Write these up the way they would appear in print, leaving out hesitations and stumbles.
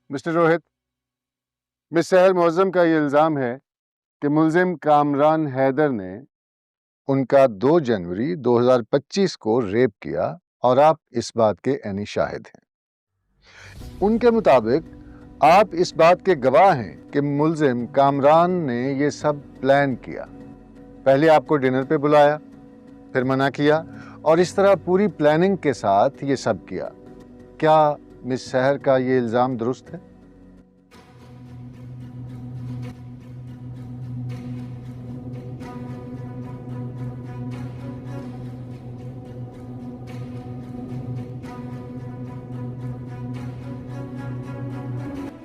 Mister Rohit, مس سحر معظم کا یہ الزام ہے کہ ملزم کامران حیدر نے ان کا 2 جنوری 2025 کو ریپ کیا اور آپ اس بات کے عینی شاہد ہیں۔ ان کے مطابق آپ اس بات کے گواہ ہیں کہ ملزم کامران نے یہ سب پلان کیا، پہلے آپ کو ڈنر پہ بلایا، پھر منع کیا اور اس طرح پوری پلاننگ کے ساتھ یہ سب کیا۔ کیا مس سحر کا یہ الزام درست ہے؟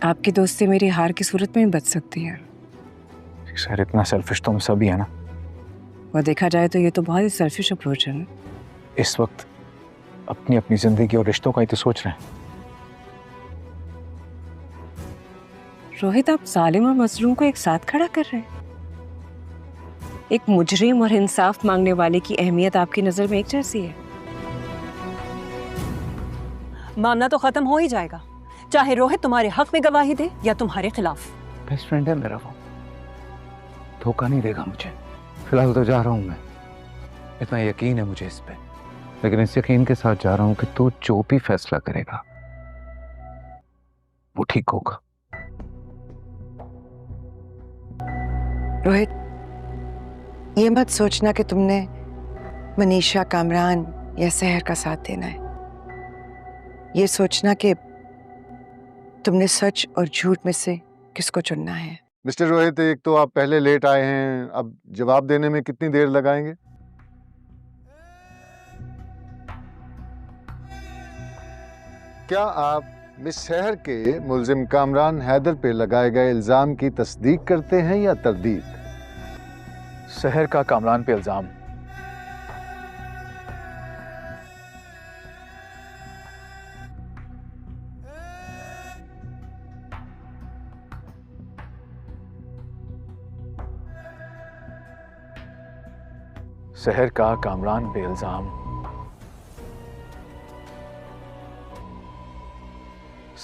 آپ کی دوستی میری ہار کی صورت میں بھی بچ سکتی ہے۔ سر اتنا سیلفش تو ہم سبھی ہے نا۔ وہ دیکھا جائے تو یہ تو بہت ہی سیلفش اپروچ ہے نا۔ اس وقت اپنی اپنی زندگی اور رشتوں کا ہی تو سوچ رہے ہیں۔ روہت، آپ ظالم اور مظلوم کو ایک ساتھ کھڑا کر رہے ہیں۔ ایک مجرم اور انصاف مانگنے والے کی اہمیت آپ کی نظر میں ایک جیسی ہے۔ معاملہ تو ختم ہو ہی جائے گا، چاہے روہت تمہارے حق میں گواہی دے یا تمہارے خلاف۔ بیسٹ فرینڈ ہے میرا، وہ دھوکہ نہیں دے گا مجھے۔ فی الحال تو جا رہا ہوں میں، اتنا یقین ہے مجھے اس پہ، لیکن اس یقین کے ساتھ جا رہا ہوں کہ تو جو بھی فیصلہ کرے گا وہ ٹھیک ہوگا۔ روہت، یہ مت سوچنا کہ تم نے منیشا، کامران یا سحر کا ساتھ دینا ہے۔ یہ سوچنا کہ تم نے سچ اور جھوٹ میں سے کس کو چننا ہے۔ مسٹر روہت، ایک تو آپ پہلے لیٹ آئے ہیں، اب جواب دینے میں کتنی دیر لگائیں گے؟ کیا آپ مس سحر کے ملزم کامران حیدر پہ لگائے گئے الزام کی تصدیق کرتے ہیں یا تردید؟ سحر کا کامران پہ الزام سحر کا کامران پہ الزام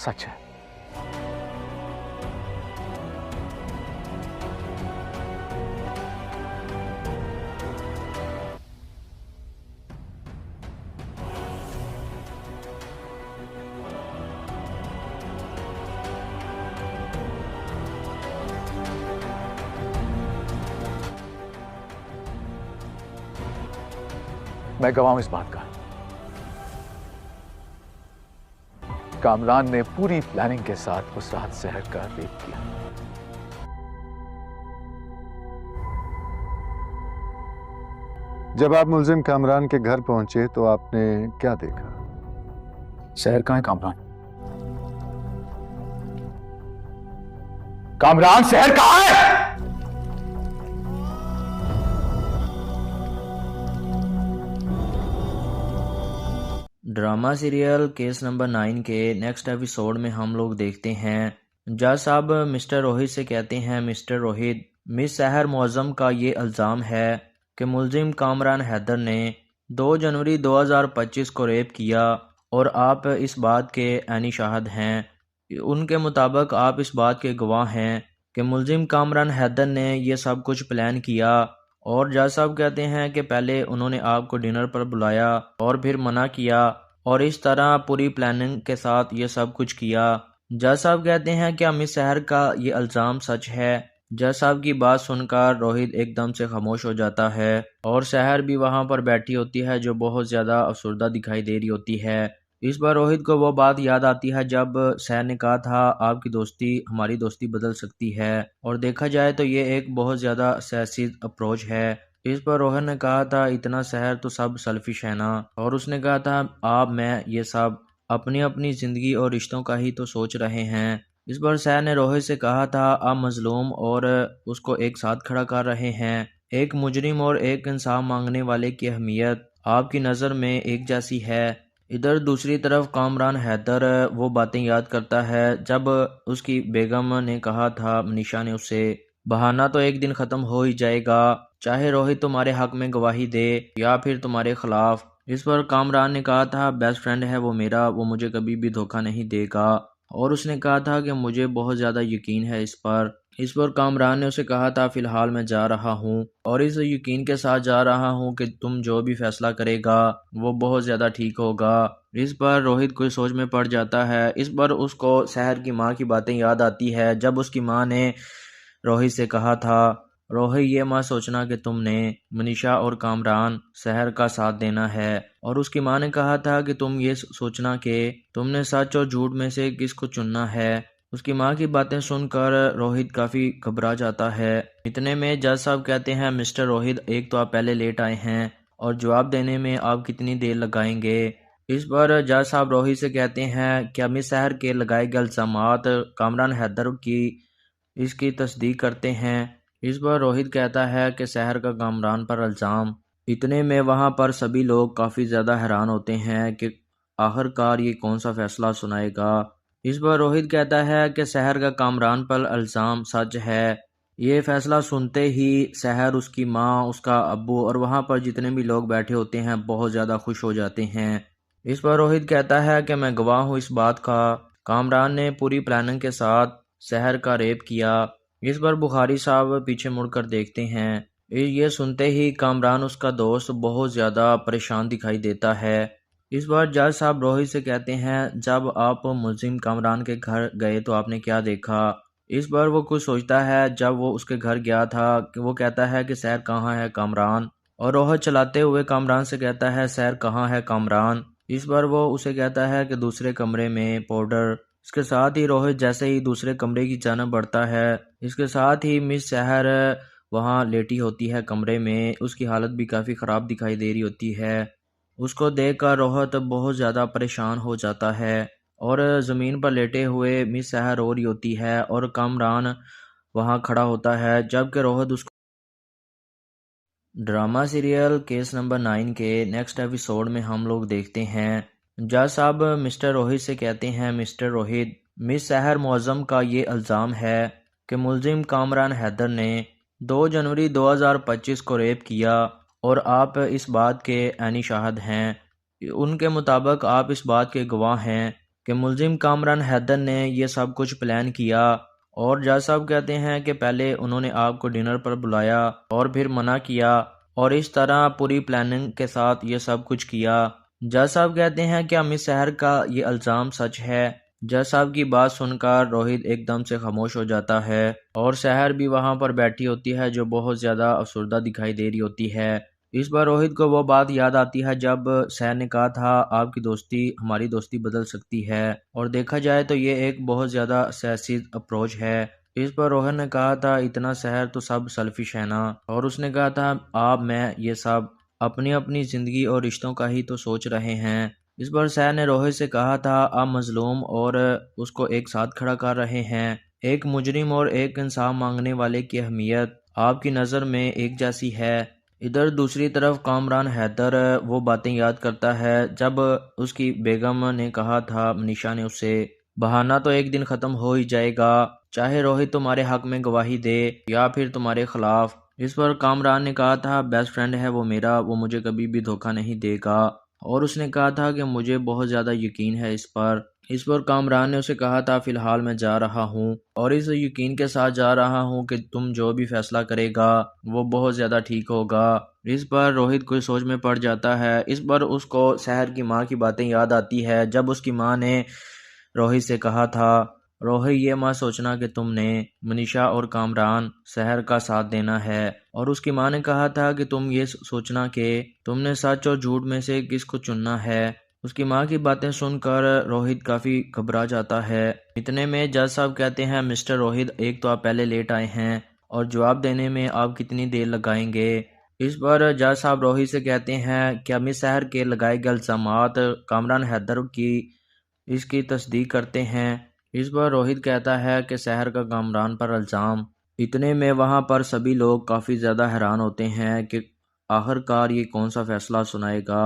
سچ ہے۔ میں گواہ ہوں اس بات کا۔ کامران نے پوری پلاننگ کے ساتھ اس رات سحر کا ریپ کیا۔ جب آپ ملزم کامران کے گھر پہنچے تو آپ نے کیا دیکھا؟ سحر کہاں ہے کامران؟ کامران سحر کہاں ہے؟ ڈرامہ سیریل کیس نمبر 9 کے نیکسٹ ایپیسوڈ میں ہم لوگ دیکھتے ہیں جج صاحب مسٹر روہت سے کہتے ہیں، مسٹر روہت، مس سحر معظم کا یہ الزام ہے کہ ملزم کامران حیدر نے 2 جنوری 2025 کو ریپ کیا اور آپ اس بات کے عینی شاہد ہیں۔ ان کے مطابق آپ اس بات کے گواہ ہیں کہ ملزم کامران حیدر نے یہ سب کچھ پلان کیا، اور جج صاحب کہتے ہیں کہ پہلے انہوں نے آپ کو ڈنر پر بلایا اور پھر منع کیا اور اس طرح پوری پلاننگ کے ساتھ یہ سب کچھ کیا۔ جج صاحب کہتے ہیں کہ مس سحر کا یہ الزام سچ ہے۔ جج صاحب کی بات سن کر روہت ایک دم سے خاموش ہو جاتا ہے اور سحر بھی وہاں پر بیٹھی ہوتی ہے جو بہت زیادہ افسردہ دکھائی دے رہی ہوتی ہے۔ اس بار روہت کو وہ بات یاد آتی ہے جب سحر نے کہا تھا آپ کی دوستی ہماری دوستی بدل سکتی ہے، اور دیکھا جائے تو یہ ایک بہت زیادہ سیاسی اپروچ ہے۔ اس پر روہت نے کہا تھا اتنا سحر تو سب سیلفش ہے نا، اور اس نے کہا تھا آپ میں یہ سب اپنی اپنی زندگی اور رشتوں کا ہی تو سوچ رہے ہیں۔ اس پر سحر نے روہت سے کہا تھا آپ مظلوم اور اس کو ایک ساتھ کھڑا کر رہے ہیں۔ ایک مجرم اور ایک انصاف مانگنے والے کی اہمیت آپ کی نظر میں ایک جیسی ہے۔ ادھر دوسری طرف کامران حیدر وہ باتیں یاد کرتا ہے جب اس کی بیگم نے کہا تھا، منیشا نے، اسے بہانہ تو ایک دن ختم ہو ہی جائے گا، چاہے روہت تمہارے حق میں گواہی دے یا پھر تمہارے خلاف۔ اس پر کامران نے کہا تھا بیسٹ فرینڈ ہے وہ میرا، وہ مجھے کبھی بھی دھوکہ نہیں دے گا۔ اور اس نے کہا تھا کہ مجھے بہت زیادہ یقین ہے اس پر کامران نے اسے کہا تھا فی الحال میں جا رہا ہوں اور اس یقین کے ساتھ جا رہا ہوں کہ تم جو بھی فیصلہ کرے گا وہ بہت زیادہ ٹھیک ہوگا۔ اس پر روہت کوئی سوچ میں پڑ جاتا ہے۔ اس پر اس کو سحر کی ماں کی باتیں یاد آتی ہے جب اس کی ماں نے روہت سے کہا تھا روہت یہ مت سوچنا کہ تم نے منیشا اور کامران سحر کا ساتھ دینا ہے، اور اس کی ماں نے کہا تھا کہ تم یہ سوچنا کہ تم نے سچ اور جھوٹ میں سے کس کو چننا ہے۔ اس کی ماں کی باتیں سن کر روہت کافی گھبرا جاتا ہے۔ اتنے میں جج صاحب کہتے ہیں مسٹر روہت ایک تو آپ پہلے لیٹ آئے ہیں اور جواب دینے میں آپ کتنی دیر لگائیں گے؟ اس پر جج صاحب روہت سے کہتے ہیں کیا مس سحر کے لگائے گئے الزامات کامران حیدر کی اس کی تصدیق کرتے ہیں؟ اس پر روہت کہتا ہے کہ سحر کا کامران پر الزام۔ اتنے میں وہاں پر سبھی لوگ کافی زیادہ حیران ہوتے ہیں کہ آخر کار یہ کون سا فیصلہ سنائے گا۔ اس پر روہت کہتا ہے کہ سحر کا کامران پر الزام سچ ہے۔ یہ فیصلہ سنتے ہی سحر، اس کی ماں، اس کا ابو اور وہاں پر جتنے بھی لوگ بیٹھے ہوتے ہیں بہت زیادہ خوش ہو جاتے ہیں۔ اس پر روہت کہتا ہے کہ میں گواہ ہوں اس بات کا، کامران نے پوری پلاننگ کے ساتھ سحر کا ریپ کیا۔ اس پر بخاری صاحب پیچھے مڑ کر دیکھتے ہیں۔ یہ سنتے ہی کامران، اس کا دوست، بہت زیادہ پریشان دکھائی دیتا ہے۔ اس بار جج صاحب روہت سے کہتے ہیں جب آپ ملزم کامران کے گھر گئے تو آپ نے کیا دیکھا؟ اس بار وہ کچھ سوچتا ہے۔ جب وہ اس کے گھر گیا تھا کہ وہ کہتا ہے کہ سحر کہاں ہے کامران، اور روہت چلاتے ہوئے کامران سے کہتا ہے سحر کہاں ہے کامران۔ اس بار وہ اسے کہتا ہے کہ دوسرے کمرے میں پاؤڈر۔ اس کے ساتھ ہی روہت جیسے ہی دوسرے کمرے کی جانب بڑھتا ہے، اس کے ساتھ ہی مس سحر وہاں لیٹی ہوتی ہے کمرے میں۔ اس کی حالت بھی کافی خراب دکھائی دے رہی ہوتی ہے۔ اس کو دیکھ کر روہت بہت زیادہ پریشان ہو جاتا ہے اور زمین پر لیٹے ہوئے مس سحر رو رہی ہوتی ہے اور کامران وہاں کھڑا ہوتا ہے جبکہ روہت اس کو ڈرامہ سیریل کیس نمبر 9 کے نیکسٹ ایپیسوڈ میں ہم لوگ دیکھتے ہیں جج صاحب مسٹر روہت سے کہتے ہیں مسٹر روہت، مس سحر معظم کا یہ الزام ہے کہ ملزم کامران حیدر نے 2 جنوری 2025 کو ریپ کیا اور آپ اس بات کے عینی شاہد ہیں۔ ان کے مطابق آپ اس بات کے گواہ ہیں کہ ملزم کامران حیدر نے یہ سب کچھ پلان کیا، اور جج صاحب کہتے ہیں کہ پہلے انہوں نے آپ کو ڈنر پر بلایا اور پھر منع کیا اور اس طرح پوری پلاننگ کے ساتھ یہ سب کچھ کیا۔ جج صاحب کہتے ہیں کیا مس سحر کا یہ الزام سچ ہے؟ جج صاحب کی بات سن کر روہت ایک دم سے خاموش ہو جاتا ہے اور سحر بھی وہاں پر بیٹھی ہوتی ہے جو بہت زیادہ افسردہ دکھائی دے رہی ہوتی ہے۔ اس بار روہت کو وہ بات یاد آتی ہے جب سحر نے کہا تھا آپ کی دوستی ہماری دوستی بدل سکتی ہے، اور دیکھا جائے تو یہ ایک بہت زیادہ سیاسی اپروچ ہے۔ اس پر روہت نے کہا تھا اتنا سحر تو سب سیلفش ہے نا، اور اس نے کہا تھا آپ میں یہ سب اپنی اپنی زندگی اور رشتوں کا ہی تو سوچ رہے ہیں۔ اس پر سحر نے روہت سے کہا تھا آپ مظلوم اور اس کو ایک ساتھ کھڑا کر رہے ہیں۔ ایک مجرم اور ایک انصاف مانگنے والے کی اہمیت آپ کی نظر میں ایک جیسی ہے۔ ادھر دوسری طرف کامران حیدر وہ باتیں یاد کرتا ہے جب اس کی بیگم نے کہا تھا منیشا نے اسے بہانہ تو ایک دن ختم ہو ہی جائے گا، چاہے روہت تمہارے حق میں گواہی دے یا پھر تمہارے خلاف۔ اس پر کامران نے کہا تھا بیسٹ فرینڈ ہے وہ میرا، وہ مجھے کبھی بھی دھوکہ نہیں دے گا، اور اس نے کہا تھا کہ مجھے بہت زیادہ یقین ہے اس پر کامران نے اسے کہا تھا فی الحال میں جا رہا ہوں اور اس یقین کے ساتھ جا رہا ہوں کہ تم جو بھی فیصلہ کرے گا وہ بہت زیادہ ٹھیک ہوگا۔ اس پر روہت کوئی سوچ میں پڑ جاتا ہے۔ اس پر اس کو سحر کی ماں کی باتیں یاد آتی ہے جب اس کی ماں نے روہت سے کہا تھا روہت یہ مت سوچنا کہ تم نے منیشا اور کامران سحر کا ساتھ دینا ہے، اور اس کی ماں نے کہا تھا کہ تم یہ سوچنا کہ تم نے سچ اور جھوٹ میں سے کس کو چننا ہے۔ اس کی ماں کی باتیں سن کر روہت کافی گھبرا جاتا ہے۔ اتنے میں جج صاحب کہتے ہیں مسٹر روہت ایک تو آپ پہلے لیٹ آئے ہیں اور جواب دینے میں آپ کتنی دیر لگائیں گے؟ اس پر جج صاحب روہت سے کہتے ہیں کیا مس سحر کے لگائے گئے الزامات کامران حیدر کی اس کی تصدیق کرتے ہیں؟ اس پر روہت کہتا ہے کہ سحر کا کامران پر الزام۔ اتنے میں وہاں پر سبھی لوگ کافی زیادہ حیران ہوتے ہیں کہ آخر کار یہ کون سا فیصلہ سنائے گا۔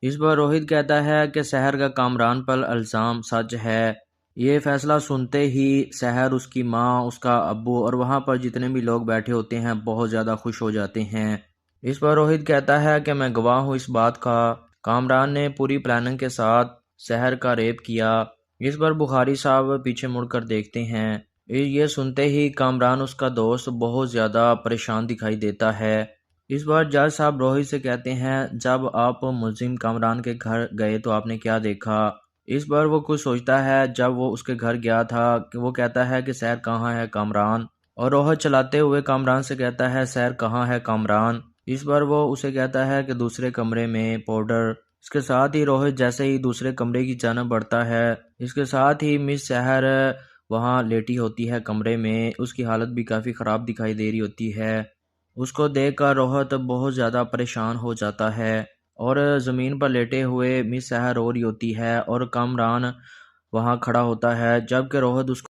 اس پر روہت کہتا ہے کہ سحر کا کامران پر الزام سچ ہے۔ یہ فیصلہ سنتے ہی سحر، اس کی ماں، اس کا ابو اور وہاں پر جتنے بھی لوگ بیٹھے ہوتے ہیں بہت زیادہ خوش ہو جاتے ہیں۔ اس پر روہت کہتا ہے کہ میں گواہ ہوں اس بات کا، کامران نے پوری پلاننگ کے ساتھ سحر کا ریپ کیا۔ اس پر بخاری صاحب پیچھے مڑ کر دیکھتے ہیں۔ یہ سنتے ہی کامران اس کا دوست بہت زیادہ پریشان دکھائی دیتا ہے۔ اس بار جج صاحب روہت سے کہتے ہیں جب آپ ملزم کامران کے گھر گئے تو آپ نے کیا دیکھا؟ اس بار وہ کچھ سوچتا ہے۔ جب وہ اس کے گھر گیا تھا کہ وہ کہتا ہے کہ سحر کہاں ہے کامران، اور روہت چلاتے ہوئے کامران سے کہتا ہے سحر کہاں ہے کامران۔ اس بار وہ اسے کہتا ہے کہ دوسرے کمرے میں پاؤڈر۔ اس کے ساتھ ہی روہت جیسے ہی دوسرے کمرے کی جانب بڑھتا ہے، اس کے ساتھ ہی مس سحر وہاں لیٹی ہوتی ہے کمرے میں۔ اس کی حالت بھی کافی خراب دکھائی دے رہی ہوتی ہے۔ اس کو دیکھ کر روہت بہت زیادہ پریشان ہو جاتا ہے اور زمین پر لیٹے ہوئے مس سحر رو رہی ہوتی ہے اور کامران وہاں کھڑا ہوتا ہے، جبکہ روہت اس کو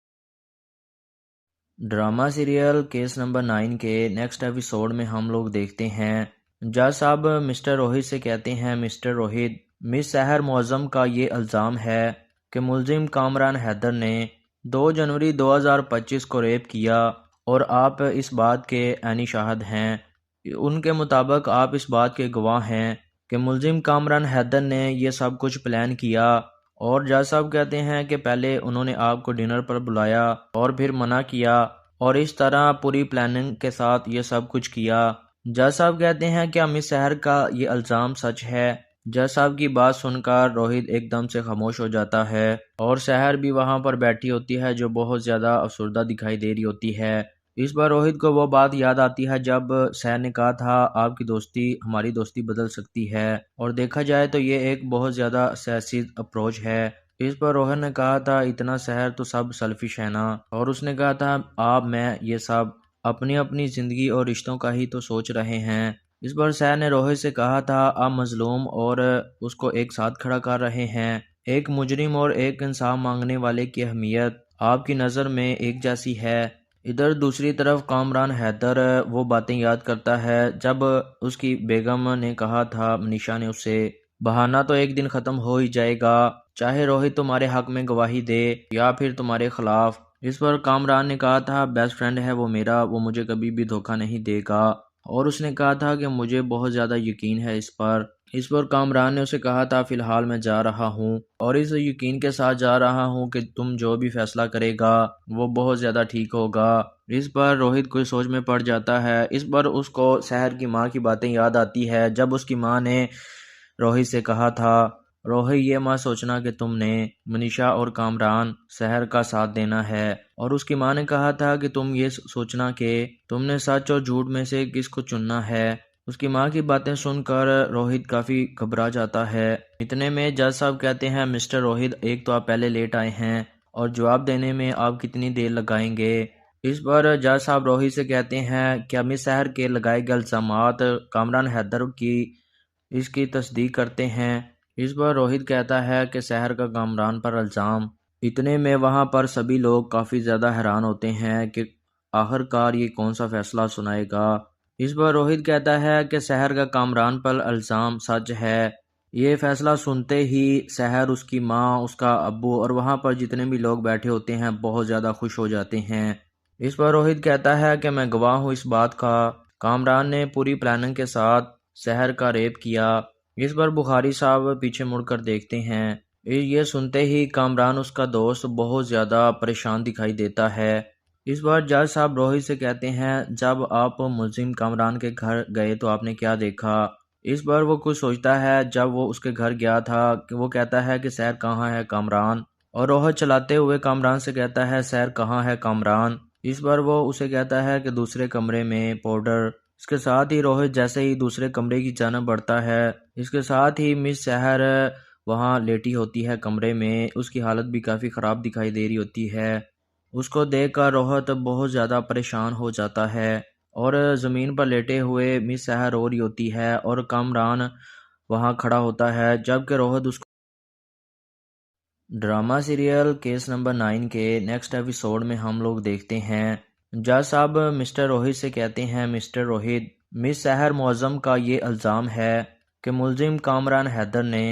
ڈرامہ سیریل کیس نمبر 9 کے نیکسٹ ایپیسوڈ میں ہم لوگ دیکھتے ہیں جج صاحب مسٹر روہت سے کہتے ہیں مسٹر روہت، مس سحر معظم کا یہ الزام ہے کہ ملزم کامران حیدر نے 2 جنوری 2025 کو ریپ کیا اور آپ اس بات کے عینی شاہد ہیں۔ ان کے مطابق آپ اس بات کے گواہ ہیں کہ ملزم کامران حیدر نے یہ سب کچھ پلان کیا، اور جج صاحب کہتے ہیں کہ پہلے انہوں نے آپ کو ڈنر پر بلایا اور پھر منع کیا، اور اس طرح پوری پلاننگ کے ساتھ یہ سب کچھ کیا۔ جج صاحب کہتے ہیں کیا مس سحر کا یہ الزام سچ ہے؟ جج صاحب کی بات سن کر روہت ایک دم سے خاموش ہو جاتا ہے، اور سحر بھی وہاں پر بیٹھی ہوتی ہے جو بہت زیادہ افسردہ دکھائی دے رہی ہوتی ہے۔ اس بار روہت کو وہ بات یاد آتی ہے جب سحر نے کہا تھا آپ کی دوستی ہماری دوستی بدل سکتی ہے، اور دیکھا جائے تو یہ ایک بہت زیادہ سیاسی اپروچ ہے۔ اس پر روہت نے کہا تھا اتنا سحر تو سب سیلفش ہے نا، اور اس نے کہا تھا آپ میں یہ سب اپنی اپنی زندگی اور رشتوں کا ہی تو سوچ رہے ہیں۔ اس پر سحر نے روہت سے کہا تھا آپ مظلوم اور اس کو ایک ساتھ کھڑا کر رہے ہیں۔ ایک مجرم اور ایک انصاف مانگنے والے کی اہمیت آپ کی نظر میں ایک جیسی ہے۔ ادھر دوسری طرف کامران حیدر وہ باتیں یاد کرتا ہے جب اس کی بیگم نے کہا تھا منیشا نے اسے، بہانہ تو ایک دن ختم ہو ہی جائے گا، چاہے روہت تمہارے حق میں گواہی دے یا پھر تمہارے خلاف۔ اس پر کامران نے کہا تھا بیسٹ فرینڈ ہے وہ میرا، وہ مجھے کبھی بھی دھوکہ نہیں دے گا، اور اس نے کہا تھا کہ مجھے بہت زیادہ یقین ہے اس پر۔ اس پر کامران نے اسے کہا تھا فی الحال میں جا رہا ہوں اور اس یقین کے ساتھ جا رہا ہوں کہ تم جو بھی فیصلہ کرے گا وہ بہت زیادہ ٹھیک ہوگا۔ اس پر روہت کوئی سوچ میں پڑ جاتا ہے۔ اس پر اس کو سحر کی ماں کی باتیں یاد آتی ہے جب اس کی ماں نے روہت سے کہا تھا روہت یہ ماں سوچنا کہ تم نے منیشا اور کامران سحر کا ساتھ دینا ہے، اور اس کی ماں نے کہا تھا کہ تم یہ سوچنا کہ تم نے سچ اور جھوٹ میں سے کس کو چننا ہے۔ اس کی ماں کی باتیں سن کر روہت کافی گھبرا جاتا ہے۔ اتنے میں جج صاحب کہتے ہیں مسٹر روہت ایک تو آپ پہلے لیٹ آئے ہیں اور جواب دینے میں آپ کتنی دیر لگائیں گے؟ اس پر جج صاحب روہت سے کہتے ہیں کیا مس سحر کے لگائے گئے الزامات کامران حیدر اس کی تصدیق کرتے ہیں؟ اس پر روہت کہتا ہے کہ سحر کا کامران پر الزام۔ اتنے میں وہاں پر سبھی لوگ کافی زیادہ حیران ہوتے ہیں کہ آخر کار یہ کون سا فیصلہ سنائے گا۔ اس پر روہت کہتا ہے کہ سحر کا کامران پر الزام سچ ہے۔ یہ فیصلہ سنتے ہی سحر، اس کی ماں، اس کا ابو اور وہاں پر جتنے بھی لوگ بیٹھے ہوتے ہیں بہت زیادہ خوش ہو جاتے ہیں۔ اس پر روہت کہتا ہے کہ میں گواہ ہوں اس بات کا، کامران نے پوری پلاننگ کے ساتھ سحر کا ریپ کیا۔ اس پر بخاری صاحب پیچھے مڑ کر دیکھتے ہیں۔ یہ سنتے ہی کامران اس کا دوست بہت زیادہ پریشان دکھائی دیتا ہے۔ اس بار جج صاحب روہت سے کہتے ہیں جب آپ ملزم کامران کے گھر گئے تو آپ نے کیا دیکھا؟ اس بار وہ کچھ سوچتا ہے۔ جب وہ اس کے گھر گیا تھا کہ وہ کہتا ہے کہ سحر کہاں ہے کامران، اور روہت چلاتے ہوئے کامران سے کہتا ہے سحر کہاں ہے کامران۔ اس بار وہ اسے کہتا ہے کہ دوسرے کمرے میں پاؤڈر۔ اس کے ساتھ ہی روہت جیسے ہی دوسرے کمرے کی جانب بڑھتا ہے، اس کے ساتھ ہی مس سحر وہاں لیٹی ہوتی ہے کمرے میں۔ اس کی حالت بھی کافی خراب دکھائی دے رہی ہوتی ہے۔ اس کو دیکھ کر روہت بہت زیادہ پریشان ہو جاتا ہے اور زمین پر لیٹے ہوئے مس سحر رو رہی ہوتی ہے اور کامران وہاں کھڑا ہوتا ہے، جبکہ روہت اس کو ڈرامہ سیریل کیس نمبر 9 کے نیکسٹ ایپیسوڈ میں ہم لوگ دیکھتے ہیں جج صاحب مسٹر روہت سے کہتے ہیں مسٹر روہت، مس سحر معظم کا یہ الزام ہے کہ ملزم کامران حیدر نے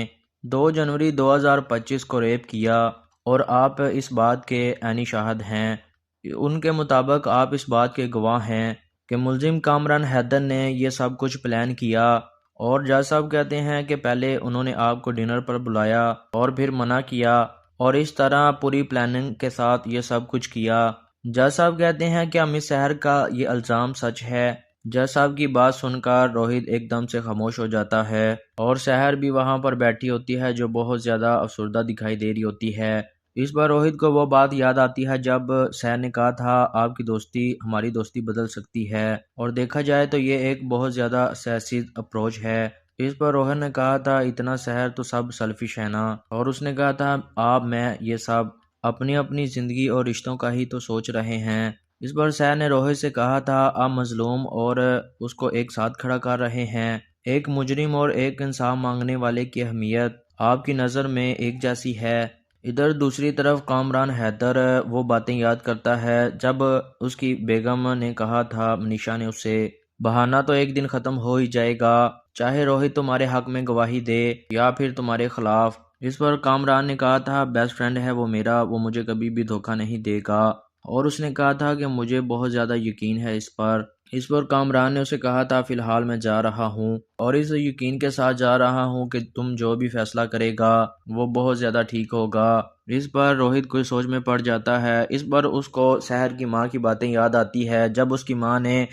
2 جنوری 2025 کو ریپ کیا اور آپ اس بات کے عینی شاہد ہیں۔ ان کے مطابق آپ اس بات کے گواہ ہیں کہ ملزم کامران حیدر نے یہ سب کچھ پلان کیا، اور جج صاحب کہتے ہیں کہ پہلے انہوں نے آپ کو ڈنر پر بلایا اور پھر منع کیا، اور اس طرح پوری پلاننگ کے ساتھ یہ سب کچھ کیا۔ جج صاحب کہتے ہیں کیا مس سحر کا یہ الزام سچ ہے؟ جج صاحب کی بات سن کر روہت ایک دم سے خاموش ہو جاتا ہے اور سحر بھی وہاں پر بیٹھی ہوتی ہے جو بہت زیادہ افسردہ دکھائی دے رہی ہوتی ہے۔ اس بار روہت کو وہ بات یاد آتی ہے جب سحر نے کہا تھا آپ کی دوستی ہماری دوستی بدل سکتی ہے، اور دیکھا جائے تو یہ ایک بہت زیادہ سیاسی اپروچ ہے۔ اس پر روہت نے کہا تھا اتنا سحر تو سب سیلفش ہے نا، اور اس نے کہا تھا آپ میں یہ سب اپنی اپنی زندگی اور رشتوں کا ہی تو سوچ رہے ہیں۔ اس پر سحر نے روہت سے کہا تھا آپ مظلوم اور اس کو ایک ساتھ کھڑا کر رہے ہیں، ایک مجرم اور ایک انصاف مانگنے والے کی اہمیت آپ کی نظر میں ایک جیسی ہے۔ ادھر دوسری طرف کامران حیدر وہ باتیں یاد کرتا ہے جب اس کی بیگم نے کہا تھا منیشا نے اسے بہانہ تو ایک دن ختم ہو ہی جائے گا، چاہے روہت تمہارے حق میں گواہی دے یا پھر تمہارے خلاف۔ اس پر کامران نے کہا تھا بیسٹ فرینڈ ہے وہ میرا، وہ مجھے کبھی بھی دھوکہ نہیں دے گا، اور اس نے کہا تھا کہ مجھے بہت زیادہ یقین ہے اس پر۔ اس پر کامران نے اسے کہا تھا فی الحال میں جا رہا ہوں اور اس یقین کے ساتھ جا رہا ہوں کہ تم جو بھی فیصلہ کرے گا وہ بہت زیادہ ٹھیک ہوگا۔ اس پر روہت کوئی سوچ میں پڑ جاتا ہے۔ اس پر اس کو سحر کی ماں کی باتیں یاد آتی ہے جب اس کی ماں نے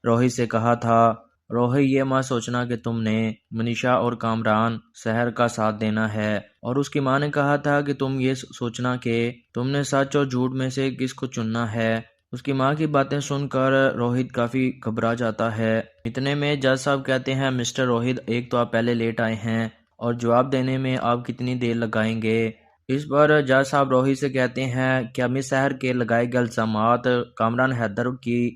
روہت سے کہا تھا روہت یہ ماں سوچنا کہ تم نے منیشا اور کامران سحر کا ساتھ دینا ہے، اور اس کی ماں نے کہا تھا کہ تم یہ سوچنا کہ تم نے سچ اور جھوٹ میں سے کس کو چننا ہے۔ اس کی ماں کی باتیں سن کر روہت کافی گھبرا جاتا ہے۔ اتنے میں جج صاحب کہتے ہیں مسٹر روہت ایک تو آپ پہلے لیٹ آئے ہیں اور جواب دینے میں آپ کتنی دیر لگائیں گے؟ اس پر جج صاحب روہت سے کہتے ہیں کیا مس سحر کے لگائے گئے الزامات کامران حیدر کی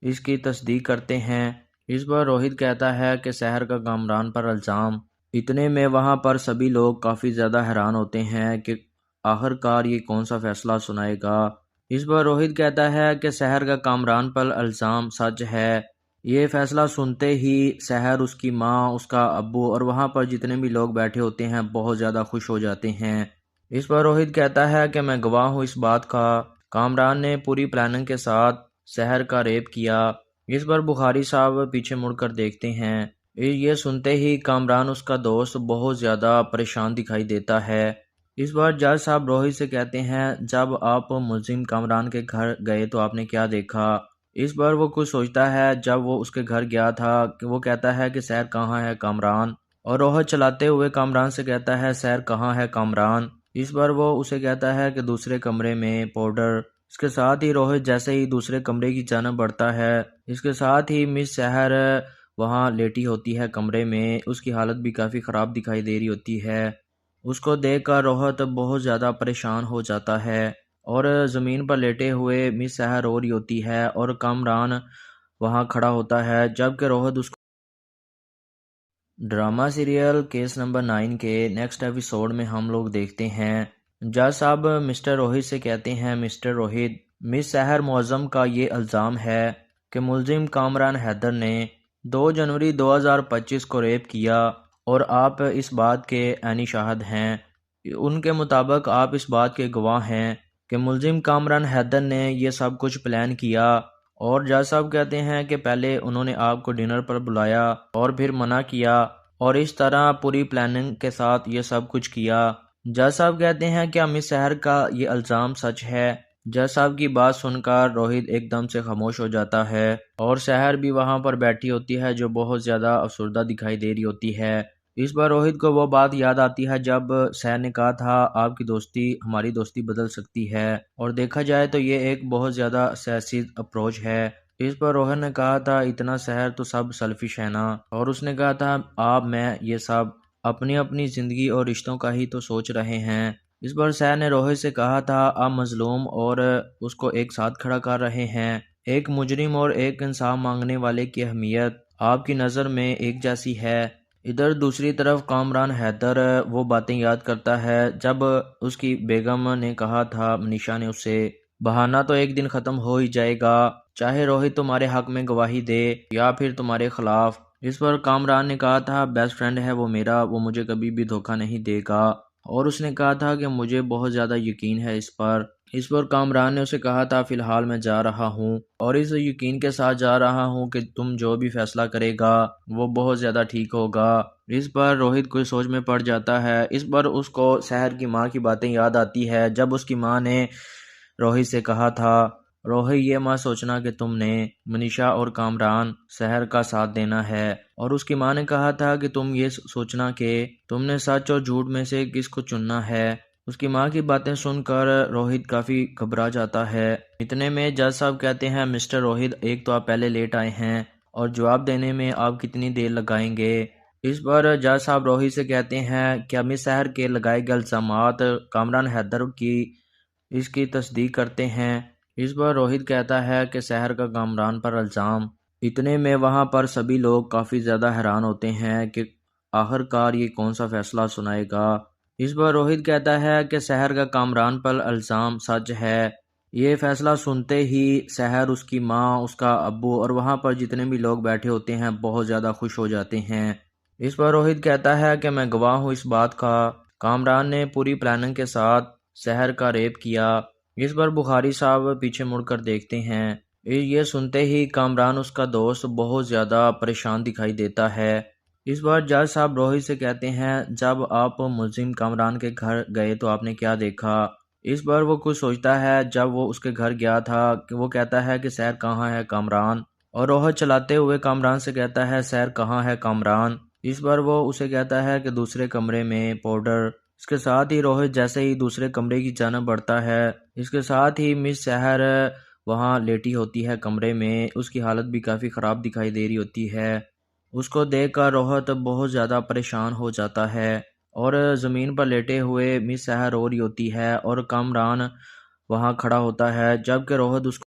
اس کی تصدیق کرتے ہیں؟ اس پر روہت کہتا ہے کہ سحر کا کامران پر الزام۔ اتنے میں وہاں پر سبھی لوگ کافی زیادہ حیران ہوتے ہیں کہ آخرکار یہ کون سا فیصلہ سنائے گا۔ اس پر روہت کہتا ہے کہ سحر کا کامران پر الزام سچ ہے۔ یہ فیصلہ سنتے ہی سحر، اس کی ماں، اس کا ابو اور وہاں پر جتنے بھی لوگ بیٹھے ہوتے ہیں بہت زیادہ خوش ہو جاتے ہیں۔ اس پر روہت کہتا ہے کہ میں گواہ ہوں اس بات کا، کامران نے پوری پلاننگ کے ساتھ سحر کا ریپ کیا۔ اس پر بخاری صاحب پیچھے مڑ کر دیکھتے ہیں۔ یہ سنتے ہی کامران، اس کا دوست، بہت زیادہ پریشان دکھائی دیتا ہے۔ اس بار جج صاحب روہت سے کہتے ہیں جب آپ ملزم کامران کے گھر گئے تو آپ نے کیا دیکھا؟ اس بار وہ کچھ سوچتا ہے جب وہ اس کے گھر گیا تھا کہ وہ کہتا ہے کہ سحر کہاں ہے کامران، اور روہت چلاتے ہوئے کامران سے کہتا ہے سحر کہاں ہے کامران۔ اس بار وہ اسے کہتا ہے کہ دوسرے کمرے میں پاؤڈر۔ اس کے ساتھ ہی روہت جیسے ہی دوسرے کمرے کی جانب بڑھتا ہے، اس کے ساتھ ہی مس سحر وہاں لیٹی ہوتی ہے کمرے میں، اس کی حالت بھی کافی خراب دکھائی دے رہی ہوتی ہے۔ اس کو دیکھ کر روہت بہت زیادہ پریشان ہو جاتا ہے اور زمین پر لیٹے ہوئے مس سحر رو رہی ہوتی ہے اور کامران وہاں کھڑا ہوتا ہے جبکہ روہت اس کو ڈرامہ سیریل کیس نمبر 9 کے نیکسٹ ایپیسوڈ میں ہم لوگ دیکھتے ہیں جج صاحب مسٹر روہت سے کہتے ہیں مسٹر روہت، مس سحر معظم کا یہ الزام ہے کہ ملزم کامران حیدر نے 2 جنوری 2025 کو ریپ کیا اور آپ اس بات کے عینی شاہد ہیں۔ ان کے مطابق آپ اس بات کے گواہ ہیں کہ ملزم کامران حیدر نے یہ سب کچھ پلان کیا، اور جج صاحب کہتے ہیں کہ پہلے انہوں نے آپ کو ڈنر پر بلایا اور پھر منع کیا، اور اس طرح پوری پلاننگ کے ساتھ یہ سب کچھ کیا۔ جج صاحب کہتے ہیں کیا مس سحر کا یہ الزام سچ ہے؟ جج صاحب کی بات سن کر روہت ایک دم سے خاموش ہو جاتا ہے اور سحر بھی وہاں پر بیٹھی ہوتی ہے جو بہت زیادہ افسردہ دکھائی دے رہی ہوتی ہے۔ اس بار روہت کو وہ بات یاد آتی ہے جب سحر نے کہا تھا آپ کی دوستی ہماری دوستی بدل سکتی ہے، اور دیکھا جائے تو یہ ایک بہت زیادہ سیاسی اپروچ ہے۔ اس پر روہت نے کہا تھا اتنا سحر تو سب سیلفش ہے نا، اور اس نے کہا تھا آپ میں یہ سب اپنی اپنی زندگی اور رشتوں کا ہی تو سوچ رہے ہیں۔ اس پر سحر نے روہت سے کہا تھا آپ مظلوم اور اس کو ایک ساتھ کھڑا کر رہے ہیں، ایک مجرم اور ایک انصاف مانگنے والے کی اہمیت آپ کی نظر میں ایک جیسی ہے۔ ادھر دوسری طرف کامران حیدر وہ باتیں یاد کرتا ہے جب اس کی بیگم نے کہا تھا منیشا نے اسے بہانہ تو ایک دن ختم ہو ہی جائے گا، چاہے روہت تمہارے حق میں گواہی دے یا پھر تمہارے خلاف۔ اس پر کامران نے کہا تھا بیسٹ فرینڈ ہے وہ میرا، وہ مجھے کبھی بھی دھوکہ نہیں دے گا، اور اس نے کہا تھا کہ مجھے بہت زیادہ یقین ہے اس پر۔ اس پر کامران نے اسے کہا تھا فی الحال میں جا رہا ہوں اور اس یقین کے ساتھ جا رہا ہوں کہ تم جو بھی فیصلہ کرے گا وہ بہت زیادہ ٹھیک ہوگا۔ اس پر روہت کوئی سوچ میں پڑ جاتا ہے۔ اس پر اس کو سحر کی ماں کی باتیں یاد آتی ہے جب اس کی ماں نے روہت سے کہا تھا، روہت یہ مت سوچنا کہ تم نے منیشا اور کامران سحر کا ساتھ دینا ہے، اور اس کی ماں نے کہا تھا کہ تم یہ سوچنا کہ تم نے سچ اور جھوٹ میں سے کس کو چننا ہے۔ اس کی ماں کی باتیں سن کر روہت کافی گھبرا جاتا ہے۔ اتنے میں جج صاحب کہتے ہیں، مسٹر روہت، ایک تو آپ پہلے لیٹ آئے ہیں اور جواب دینے میں آپ کتنی دیر لگائیں گے؟ اس پر جج صاحب روہت سے کہتے ہیں، کیا مس سحر کے لگائے گئے الزامات کامران حیدر کی تصدیق کرتے ہیں؟ اس پر روہت کہتا ہے کہ سحر کا کامران پر الزام۔ اتنے میں وہاں پر سبھی لوگ کافی زیادہ حیران ہوتے ہیں کہ آخر کار یہ کون سا فیصلہ سنائے گا۔ اس پر روہت کہتا ہے کہ سحر کا کامران پر الزام سچ ہے۔ یہ فیصلہ سنتے ہی سحر، اس کی ماں، اس کا ابو اور وہاں پر جتنے بھی لوگ بیٹھے ہوتے ہیں بہت زیادہ خوش ہو جاتے ہیں۔ اس پر روہت کہتا ہے کہ میں گواہ ہوں اس بات کا، کامران نے پوری پلاننگ کے ساتھ سحر کا ریپ کیا۔ اس پر بخاری صاحب پیچھے مڑ کر دیکھتے ہیں۔ یہ سنتے ہی کامران، اس کا دوست، بہت زیادہ پریشان دکھائی دیتا ہے۔ اس بار جج صاحب روہت سے کہتے ہیں، جب آپ ملزم کامران کے گھر گئے تو آپ نے کیا دیکھا؟ اس پر وہ کچھ سوچتا ہے۔ جب وہ اس کے گھر گیا تھا کہ وہ کہتا ہے کہ سحر کہاں ہے کامران، اور روہت چلاتے ہوئے کامران سے کہتا ہے، سحر کہاں ہے کامران؟ اس پر وہ اسے کہتا ہے کہ دوسرے کمرے میں پاؤڈر۔ اس کے ساتھ ہی روہت جیسے ہی دوسرے کمرے کی جانب بڑھتا ہے، اس کے ساتھ ہی مس سحر وہاں لیٹی ہوتی ہے کمرے میں۔ اس کی حالت بھی کافی خراب دکھائی دے رہی ہوتی ہے۔ اس کو دیکھ کر روہت بہت زیادہ پریشان ہو جاتا ہے اور زمین پر لیٹے ہوئے مس سحر رو رہی ہوتی ہے اور کامران وہاں کھڑا ہوتا ہے، جبکہ روہت اس کو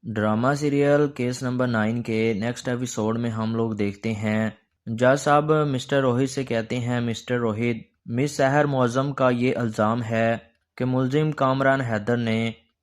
ڈرامہ سیریل کیس نمبر 9 کے نیکسٹ ایپیسوڈ میں ہم لوگ دیکھتے ہیں، جج صاحب مسٹر روہت سے کہتے ہیں، مسٹر روہت، مس سحر معظم کا یہ الزام ہے کہ ملزم کامران حیدر نے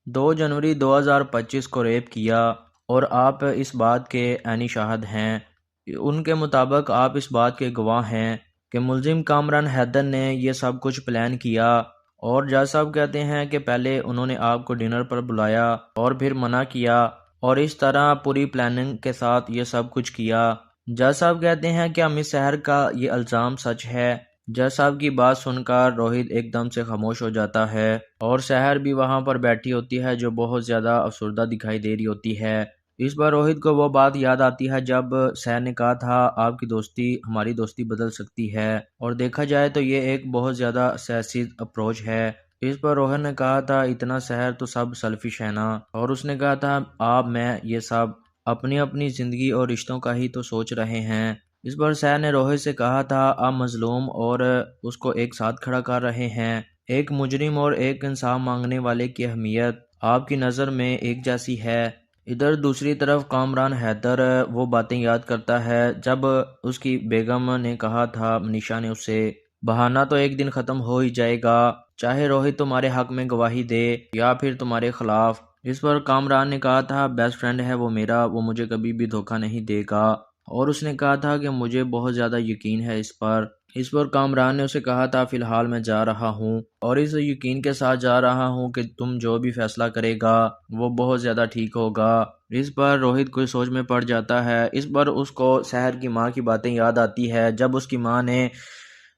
2 جنوری 2025 کو ریپ کیا اور آپ اس بات کے عینی شاہد ہیں۔ ان کے مطابق آپ اس بات کے گواہ ہیں کہ ملزم کامران حیدر نے یہ سب کچھ پلان کیا، اور جج صاحب کہتے ہیں کہ پہلے انہوں نے آپ کو ڈنر پر بلایا اور پھر منع کیا، اور اس طرح پوری پلاننگ کے ساتھ یہ سب کچھ کیا۔ جج صاحب کہتے ہیں، کیا مس سحر کا یہ الزام سچ ہے؟ جج صاحب کی بات سن کر روہت ایک دم سے خاموش ہو جاتا ہے، اور سحر بھی وہاں پر بیٹھی ہوتی ہے جو بہت زیادہ افسردہ دکھائی دے رہی ہوتی ہے۔ اس پر روہت کو وہ بات یاد آتی ہے جب سحر نے کہا تھا، آپ کی دوستی ہماری دوستی بدل سکتی ہے، اور دیکھا جائے تو یہ ایک بہت زیادہ سیاسی اپروچ ہے۔ اس پر روہت نے کہا تھا، اتنا سحر تو سب سیلفش ہے نا، اور اس نے کہا تھا، آپ میں یہ سب اپنی اپنی زندگی اور رشتوں کا ہی تو سوچ رہے ہیں۔ اس پر سحر نے روہت سے کہا تھا، آپ مظلوم اور اس کو ایک ساتھ کھڑا کر رہے ہیں۔ ایک مجرم اور ایک انصاف مانگنے والے کی اہمیت آپ کی نظر میں ایک جیسی ہے۔ ادھر دوسری طرف کامران حیدر وہ باتیں یاد کرتا ہے جب اس کی بیگم نے کہا تھا، منیشا نے اسے، بہانہ تو ایک دن ختم ہو ہی جائے گا، چاہے روہت تمہارے حق میں گواہی دے یا پھر تمہارے خلاف۔ اس پر کامران نے کہا تھا، بیسٹ فرینڈ ہے وہ میرا، وہ مجھے کبھی بھی دھوکہ نہیں دے گا، اور اس نے کہا تھا کہ مجھے بہت زیادہ یقین ہے اس پر۔ اس پر کامران نے اسے کہا تھا، فی الحال میں جا رہا ہوں اور اس یقین کے ساتھ جا رہا ہوں کہ تم جو بھی فیصلہ کرے گا وہ بہت زیادہ ٹھیک ہوگا۔ اس پر روہت کوئی سوچ میں پڑ جاتا ہے۔ اس پر اس کو سحر کی ماں کی باتیں یاد آتی ہے جب اس کی ماں نے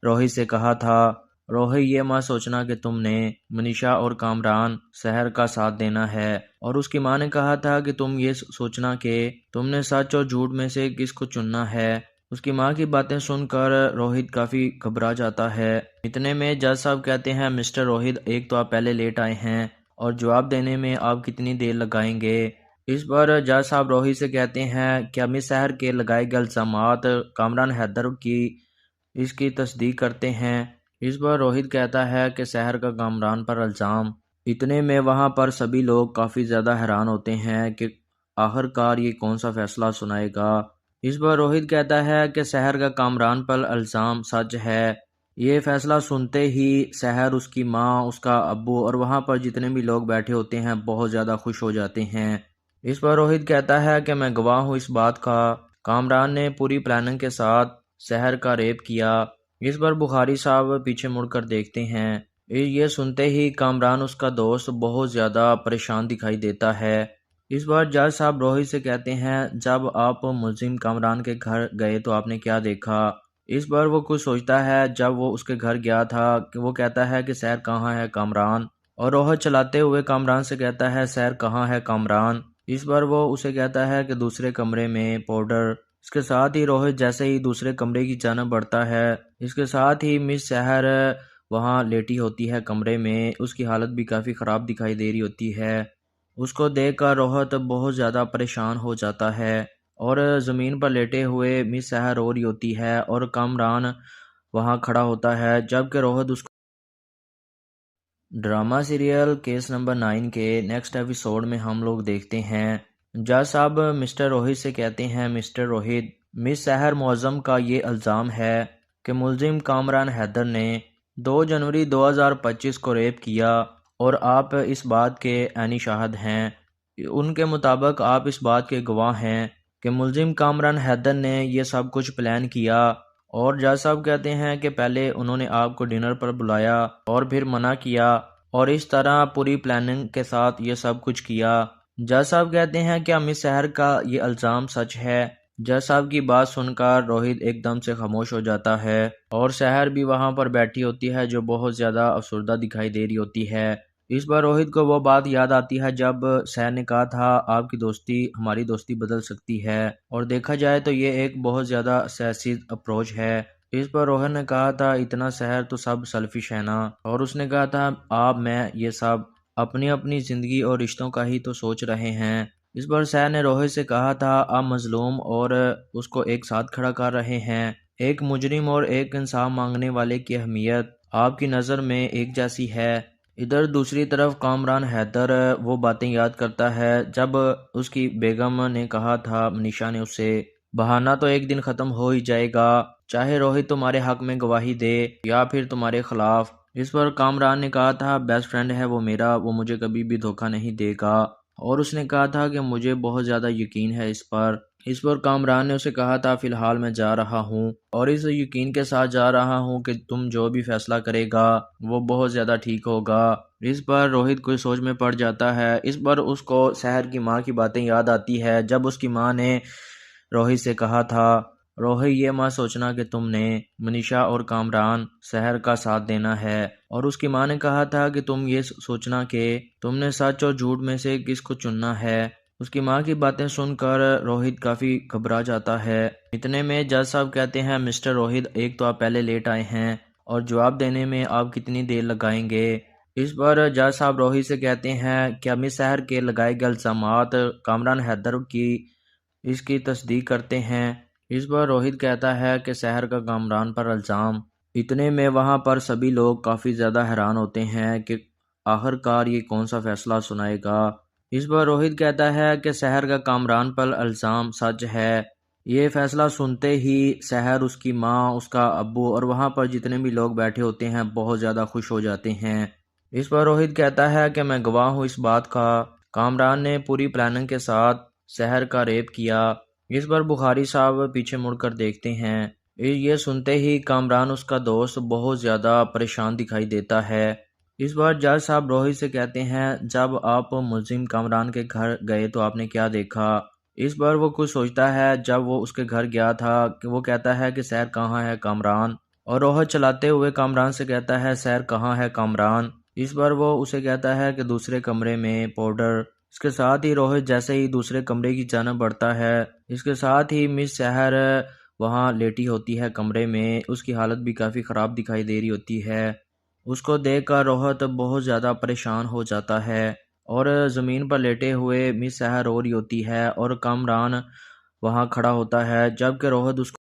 روہت سے کہا تھا، روہت یہ مت سوچنا کہ تم نے منیشا اور کامران سحر کا ساتھ دینا ہے، اور اس کی ماں نے کہا تھا کہ تم یہ سوچنا کہ تم نے سچ اور جھوٹ میں سے کس کو چننا ہے۔ اس کی ماں کی باتیں سن کر روہت کافی گھبرا جاتا ہے۔ اتنے میں جج صاحب کہتے ہیں، مسٹر روہت، ایک تو آپ پہلے لیٹ آئے ہیں اور جواب دینے میں آپ کتنی دیر لگائیں گے؟ اس پر جج صاحب روہت سے کہتے ہیں، کیا مس سحر کے لگائے گئے الزامات کامران حیدر کی تصدیق کرتے ہیں؟ اس پر روہت کہتا ہے کہ سحر کا کامران پر الزام۔ اتنے میں وہاں پر سبھی لوگ کافی زیادہ حیران ہوتے ہیں کہ آخر کار یہ کون سا فیصلہ سنائے گا۔ اس پر روہت کہتا ہے کہ سحر کا کامران پر الزام سچ ہے۔ یہ فیصلہ سنتے ہی سحر، اس کی ماں، اس کا ابو اور وہاں پر جتنے بھی لوگ بیٹھے ہوتے ہیں بہت زیادہ خوش ہو جاتے ہیں۔ اس پر روہت کہتا ہے کہ میں گواہ ہوں اس بات کا، کامران نے پوری پلاننگ کے ساتھ سحر کا ریپ کیا۔ اس پر بخاری صاحب پیچھے مڑ کر دیکھتے ہیں۔ یہ سنتے ہی کامران، اس کا دوست، بہت زیادہ پریشان دکھائی دیتا ہے۔ اس بار جج صاحب روہت سے کہتے ہیں جب آپ ملزم کامران کے گھر گئے تو آپ نے کیا دیکھا؟ اس بار وہ کچھ سوچتا ہے جب وہ اس کے گھر گیا تھا کہ وہ کہتا ہے کہ سحر کہاں ہے کامران، اور روہت چلاتے ہوئے کامران سے کہتا ہے سحر کہاں ہے کامران۔ اس بار وہ اسے کہتا ہے کہ دوسرے کمرے میں پاؤڈر۔ اس کے ساتھ ہی روہت جیسے ہی دوسرے کمرے کی جانب بڑھتا ہے، اس کے ساتھ ہی مس سحر وہاں لیٹی ہوتی ہے کمرے میں، اس کی حالت بھی کافی خراب دکھائی دے رہی ہوتی ہے۔ اس کو دیکھ کر روہت بہت زیادہ پریشان ہو جاتا ہے اور زمین پر لیٹے ہوئے مس سحر رو رہی ہوتی ہے اور کامران وہاں کھڑا ہوتا ہے جبکہ روہت اس کو ڈرامہ سیریل کیس نمبر 9 کے نیکسٹ ایپیسوڈ میں ہم لوگ دیکھتے ہیں جج صاحب مسٹر روہت سے کہتے ہیں مسٹر روہت، مس سحر معظم کا یہ الزام ہے کہ ملزم کامران حیدر نے 2 جنوری 2025 کو ریپ کیا اور آپ اس بات کے عینی شاہد ہیں۔ ان کے مطابق آپ اس بات کے گواہ ہیں کہ ملزم کامران حیدر نے یہ سب کچھ پلان کیا، اور جج صاحب کہتے ہیں کہ پہلے انہوں نے آپ کو ڈنر پر بلایا اور پھر منع کیا اور اس طرح پوری پلاننگ کے ساتھ یہ سب کچھ کیا۔ جج صاحب کہتے ہیں کہ مس سحر کا یہ الزام سچ ہے۔ جج صاحب کی بات سن کر روہت ایک دم سے خاموش ہو جاتا ہے اور سحر بھی وہاں پر بیٹھی ہوتی ہے جو بہت زیادہ افسردہ دکھائی دے رہی ہوتی ہے۔ اس بار روہت کو وہ بات یاد آتی ہے جب سحر نے کہا تھا آپ کی دوستی ہماری دوستی بدل سکتی ہے، اور دیکھا جائے تو یہ ایک بہت زیادہ سیاسی اپروچ ہے۔ اس پر روہت نے کہا تھا اتنا سحر تو سب سیلفش ہے نا، اور اس نے کہا تھا آپ میں یہ سب اپنی اپنی زندگی اور رشتوں کا ہی تو سوچ رہے ہیں۔ اس پر سحر نے روہت سے کہا تھا آپ مظلوم اور اس کو ایک ساتھ کھڑا کر رہے ہیں، ایک مجرم اور ایک انصاف مانگنے والے کی اہمیت آپ کی نظر میں ایک جیسی ہے۔ ادھر دوسری طرف کامران حیدر وہ باتیں یاد کرتا ہے جب اس کی بیگم نے کہا تھا منیشا نے اسے بہانہ تو ایک دن ختم ہو ہی جائے گا، چاہے روہت تمہارے حق میں گواہی دے یا پھر تمہارے خلاف۔ اس پر کامران نے کہا تھا بیسٹ فرینڈ ہے وہ میرا، وہ مجھے کبھی بھی دھوکہ نہیں دے گا، اور اس نے کہا تھا کہ مجھے بہت زیادہ یقین ہے اس پر۔ اس پر کامران نے اسے کہا تھا فی الحال میں جا رہا ہوں اور اس یقین کے ساتھ جا رہا ہوں کہ تم جو بھی فیصلہ کرے گا وہ بہت زیادہ ٹھیک ہوگا۔ اس پر روہت کوئی سوچ میں پڑ جاتا ہے۔ اس پر اس کو سحر کی ماں کی باتیں یاد آتی ہے جب اس کی ماں نے روہت سے کہا تھا روہت یہ ماں سوچنا کہ تم نے منیشا اور کامران سحر کا ساتھ دینا ہے، اور اس کی ماں نے کہا تھا کہ تم یہ سوچنا کہ تم نے سچ اور جھوٹ میں سے کس کو چننا ہے۔ اس کی ماں کی باتیں سن کر روہت کافی گھبرا جاتا ہے۔ اتنے میں جج صاحب کہتے ہیں مسٹر روہت ایک تو آپ پہلے لیٹ آئے ہیں اور جواب دینے میں آپ کتنی دیر لگائیں گے؟ اس پر جج صاحب روہت سے کہتے ہیں کیا مس سحر کے لگائے گئے الزامات کامران حیدر کی اس کی تصدیق کرتے ہیں؟ اس پر روہت کہتا ہے کہ سحر کا کامران پر الزام۔ اتنے میں وہاں پر سبھی لوگ کافی زیادہ حیران ہوتے ہیں کہ آخر کار یہ کون سا فیصلہ سنائے گا۔ اس پر روہت کہتا ہے کہ سحر کا کامران پر الزام سچ ہے۔ یہ فیصلہ سنتے ہی سحر، اس کی ماں، اس کا ابو اور وہاں پر جتنے بھی لوگ بیٹھے ہوتے ہیں بہت زیادہ خوش ہو جاتے ہیں۔ اس پر روہت کہتا ہے کہ میں گواہ ہوں اس بات کا، کامران نے پوری پلاننگ کے ساتھ سحر کا ریپ کیا۔ اس پر بخاری صاحب پیچھے مڑ کر دیکھتے ہیں۔ یہ سنتے ہی کامران، اس کا دوست، بہت زیادہ پریشان دکھائی دیتا ہے۔ اس بار جج صاحب روہت سے کہتے ہیں جب آپ ملزم کامران کے گھر گئے تو آپ نے کیا دیکھا؟ اس بار وہ کچھ سوچتا ہے جب وہ اس کے گھر گیا تھا کہ وہ کہتا ہے کہ سحر کہاں ہے کامران، اور روہت چلاتے ہوئے کامران سے کہتا ہے سحر کہاں ہے کامران۔ اس بار وہ اسے کہتا ہے کہ دوسرے کمرے میں پاؤڈر۔ اس کے ساتھ ہی روہت جیسے ہی دوسرے کمرے کی جانب بڑھتا ہے، اس کے ساتھ ہی مس سحر وہاں لیٹی ہوتی ہے کمرے میں، اس کی حالت بھی کافی خراب دکھائی دے رہی ہوتی ہے۔ اس کو دیکھ کر روہت بہت زیادہ پریشان ہو جاتا ہے اور زمین پر لیٹے ہوئے مس سحر رو رہی ہوتی ہے اور کامران وہاں کھڑا ہوتا ہے جبکہ روہت اس کو